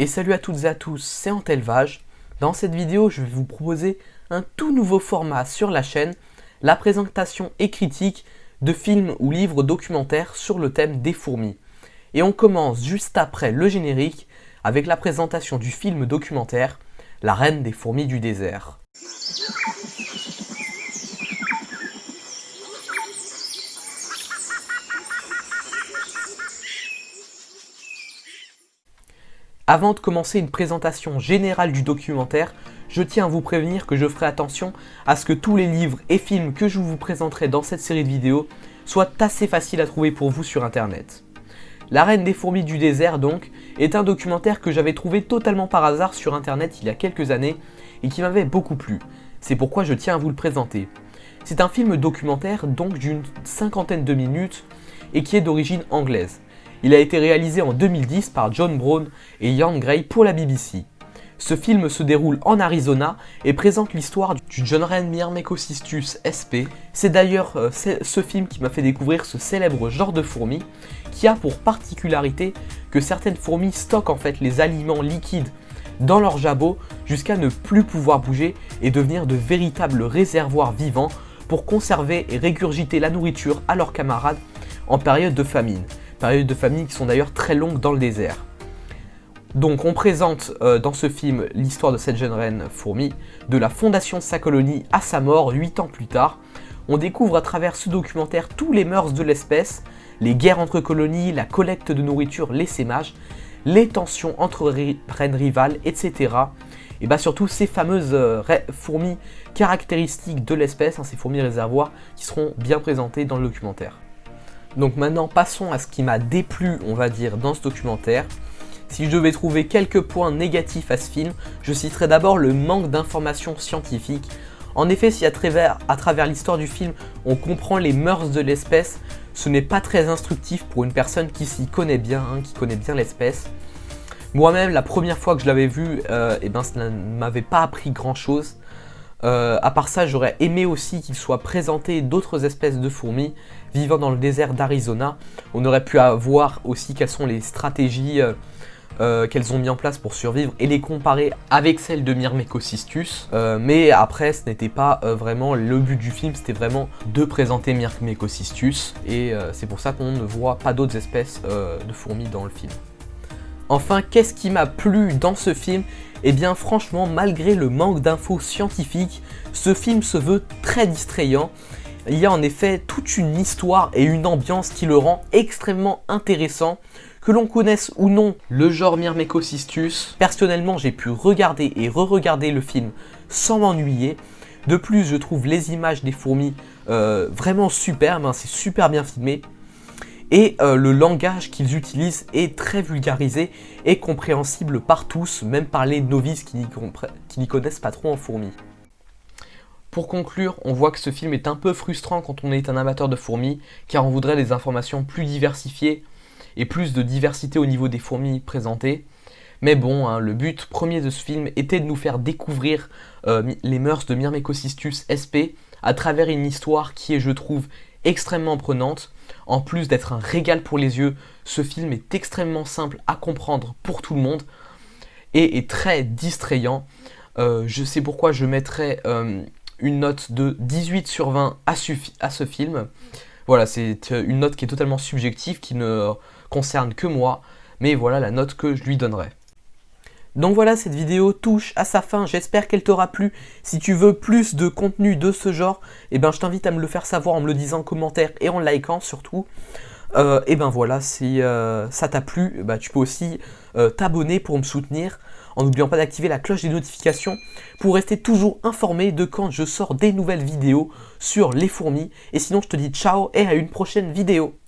Et salut à toutes et à tous, c'est Antelvage. Dans cette vidéo, je vais vous proposer un tout nouveau format sur la chaîne, la présentation et critique de films ou livres documentaires sur le thème des fourmis. Et on commence juste après le générique avec la présentation du film documentaire La Reine des fourmis du désert. Avant de commencer une présentation générale du documentaire, je tiens à vous prévenir que je ferai attention à ce que tous les livres et films que je vous présenterai dans cette série de vidéos soient assez faciles à trouver pour vous sur internet. La Reine des fourmis du désert donc est un documentaire que j'avais trouvé totalement par hasard sur internet il y a quelques années et qui m'avait beaucoup plu. C'est pourquoi je tiens à vous le présenter. C'est un film documentaire donc d'une 50aine de minutes et qui est d'origine anglaise. Il a été réalisé en 2010 par John Brown et Ian Gray pour la BBC. Ce film se déroule en Arizona et présente l'histoire du John Wren Myrmecocystus sp. C'est d'ailleurs ce film qui m'a fait découvrir ce célèbre genre de fourmi qui a pour particularité que certaines fourmis stockent en fait les aliments liquides dans leur jabot jusqu'à ne plus pouvoir bouger et devenir de véritables réservoirs vivants pour conserver et régurgiter la nourriture à leurs camarades en période de famine. Périodes de famine qui sont d'ailleurs très longues dans le désert. Donc on présente dans ce film l'histoire de cette jeune reine fourmi, de la fondation de sa colonie à sa mort 8 ans plus tard. On découvre à travers ce documentaire tous les mœurs de l'espèce, les guerres entre colonies, la collecte de nourriture, l'essaimage, les tensions entre reines rivales, etc. Et bah surtout ces fameuses fourmis caractéristiques de l'espèce, ces fourmis réservoirs qui seront bien présentées dans le documentaire. Donc maintenant passons à ce qui m'a déplu, on va dire, dans ce documentaire. Si je devais trouver quelques points négatifs à ce film, je citerai d'abord le manque d'informations scientifiques. En effet, si à travers l'histoire du film, on comprend les mœurs de l'espèce, ce n'est pas très instructif pour une personne qui s'y connaît bien, qui connaît bien l'espèce. Moi-même, la première fois que je l'avais vu, ça ne m'avait pas appris grand-chose. À part ça, j'aurais aimé aussi qu'il soit présenté d'autres espèces de fourmis vivant dans le désert d'Arizona. On aurait pu voir aussi quelles sont les stratégies qu'elles ont mis en place pour survivre et les comparer avec celles de Myrmecocystus. Mais après, ce n'était pas vraiment le but du film, c'était vraiment de présenter Myrmecocystus et c'est pour ça qu'on ne voit pas d'autres espèces de fourmis dans le film. Enfin, qu'est-ce qui m'a plu dans ce film ? Eh bien franchement, malgré le manque d'infos scientifiques, ce film se veut très distrayant. Il y a en effet toute une histoire et une ambiance qui le rend extrêmement intéressant. Que l'on connaisse ou non le genre Myrmecocystus, personnellement j'ai pu regarder et re-regarder le film sans m'ennuyer. De plus, je trouve les images des fourmis vraiment superbes, c'est super bien filmé. Et le langage qu'ils utilisent est très vulgarisé et compréhensible par tous, même par les novices qui n'y connaissent pas trop en fourmis. Pour conclure, on voit que ce film est un peu frustrant quand on est un amateur de fourmis, car on voudrait des informations plus diversifiées et plus de diversité au niveau des fourmis présentées. Mais bon, le but premier de ce film était de nous faire découvrir les mœurs de Myrmecocystus sp. À travers une histoire qui est, je trouve, extrêmement prenante. En plus d'être un régal pour les yeux, ce film est extrêmement simple à comprendre pour tout le monde et est très distrayant. Je sais pourquoi je mettrai une note de 18 sur 20 à ce film. Voilà, c'est une note qui est totalement subjective, qui ne concerne que moi, mais voilà la note que je lui donnerai. Donc voilà, cette vidéo touche à sa fin, j'espère qu'elle t'aura plu. Si tu veux plus de contenu de ce genre, je t'invite à me le faire savoir en me le disant en commentaire et en likant surtout. Voilà, si ça t'a plu, tu peux aussi t'abonner pour me soutenir en n'oubliant pas d'activer la cloche des notifications pour rester toujours informé de quand je sors des nouvelles vidéos sur les fourmis. Et sinon, je te dis ciao et à une prochaine vidéo.